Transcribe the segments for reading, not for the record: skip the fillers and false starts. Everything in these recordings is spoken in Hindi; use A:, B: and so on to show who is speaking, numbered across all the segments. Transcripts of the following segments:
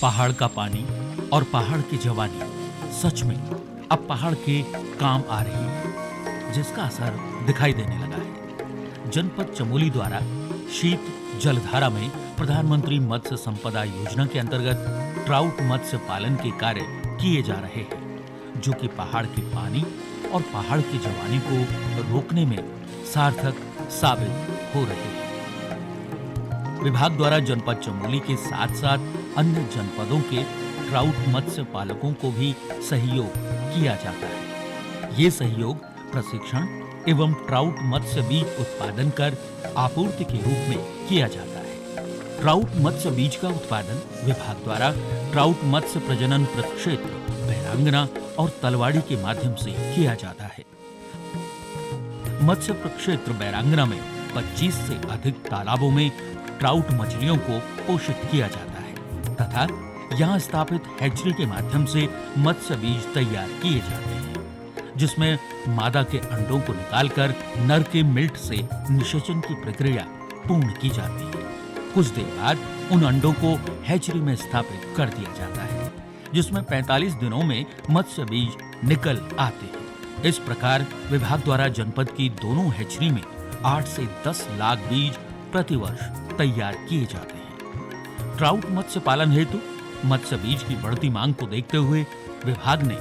A: पहाड़ का पानी और पहाड़ की जवानी सच में अब पहाड़ के काम आ रही है, जिसका असर दिखाई देने लगा है। जनपद चमोली द्वारा शीत जलधारा में प्रधानमंत्री मत्स्य संपदा योजना के अंतर्गत ट्राउट मत्स्य पालन के कार्य किए जा रहे हैं, जो कि पहाड़ के पानी और पहाड़ की जवानी को रोकने में सार्थक साबित हो रहे हैं। विभाग द्वारा जनपद चमोली के साथ साथ अन्य जनपदों के ट्राउट मत्स्य पालकों को भी सहयोग किया जाता है। ये सहयोग प्रशिक्षण एवं ट्राउट मत्स्य बीज उत्पादन कर आपूर्ति के रूप में किया जाता है। ट्राउट मत्स्य बीज का उत्पादन विभाग द्वारा ट्राउट मत्स्य प्रजनन प्रक्षेत्र बैरांगना और तलवाड़ी के माध्यम से किया जाता है। मत्स्य प्रक्षेत्र बैरांगना में 25 से अधिक तालाबों में ट्राउट मछलियों को पोषित किया जाता है तथा यहाँ स्थापित हैचरी के माध्यम से मत्स्य बीज तैयार किए जाते हैं, जिसमें मादा के अंडों को निकालकर नर के मिल्ट से निषेचन की प्रक्रिया पूर्ण की जाती है। कुछ देर बाद उन अंडों को हैचरी में स्थापित कर दिया जाता है, जिसमें 45 दिनों में मत्स्य बीज निकल आते हैं। इस प्रकार विभाग द्वारा जनपद की दोनों हैचरी में 8 से 10 लाख बीज प्रतिवर्ष तैयार किए जाते हैं। ट्राउट मत्स्य पालन हेतु मत्स्य बीज की बढ़ती मांग को देखते हुए विभाग ने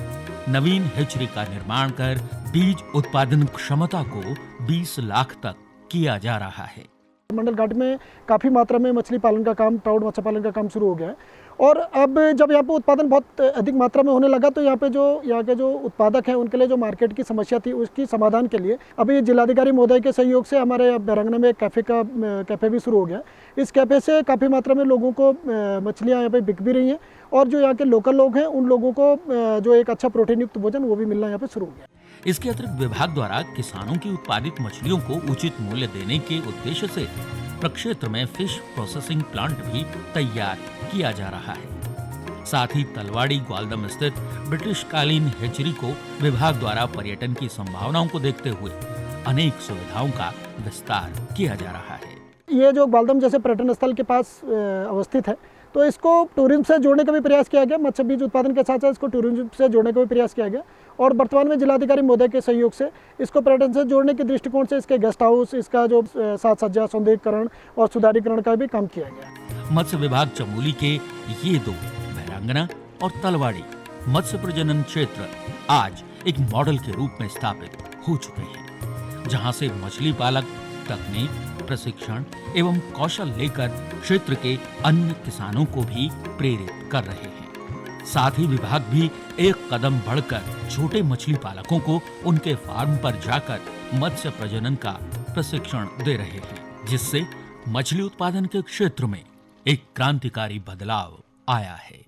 A: नवीन हैचरी का निर्माण कर बीज उत्पादन क्षमता को 20 लाख तक किया जा रहा है।
B: मंडल घाट में काफ़ी मात्रा में मछली पालन का काम, ट्राउट मत्स्य पालन का काम शुरू हो गया है और अब जब यहाँ पे उत्पादन बहुत अधिक मात्रा में होने लगा तो यहाँ के जो उत्पादक हैं उनके लिए जो मार्केट की समस्या थी उसकी समाधान के लिए अभी जिलाधिकारी महोदय के सहयोग से हमारे बैरांगना में एक कैफ़े भी शुरू हो गया। इस कैफ़े से काफ़ी मात्रा में लोगों को मछलियाँ यहाँ पे बिक भी रही हैं और जो यहाँ के लोकल लोग हैं उन लोगों को जो एक अच्छा प्रोटीन युक्त भोजन वो भी मिलना यहाँ पे शुरू हो गया।
A: इसके अतिरिक्त विभाग द्वारा किसानों की उत्पादित मछलियों को उचित मूल्य देने के उद्देश्य से प्रक्षेत्र में फिश प्रोसेसिंग प्लांट भी तैयार किया जा रहा है। साथ ही तलवाड़ी ग्वालदम स्थित ब्रिटिश कालीन हैचरी को विभाग द्वारा पर्यटन की संभावनाओं को देखते हुए अनेक सुविधाओं का विस्तार किया जा रहा है।
B: ये जो ग्वालदम जैसे पर्यटन स्थल के पास अवस्थित है तो इसको टूरिज्म से जोड़ने का भी प्रयास किया गया। मत्स्य बीज उत्पादन के साथ साथ इसको टूरिज्म से जोड़ने का भी प्रयास किया गया और वर्तमान में जिलाधिकारी महोदय के सहयोग से इसको पर्यटन से जोड़ने के दृष्टिकोण से इसके गेस्ट हाउस, इसका जो साज सज्जा, सौंदर्यीकरण और सुधारीकरण का भी काम किया गया।
A: मत्स्य विभाग चमोली के ये दो बैरांगना और तलवाड़ी मत्स्य प्रजनन क्षेत्र आज एक मॉडल के रूप में स्थापित हो चुके हैं, जहां से मछली पालक तकनीक, प्रशिक्षण एवं कौशल लेकर क्षेत्र के अन्य किसानों को भी प्रेरित कर रहे हैं। साथ ही विभाग भी एक कदम बढ़कर छोटे मछली पालकों को उनके फार्म पर जाकर मत्स्य प्रजनन का प्रशिक्षण दे रहे हैं, जिससे मछली उत्पादन के क्षेत्र में एक क्रांतिकारी बदलाव आया है।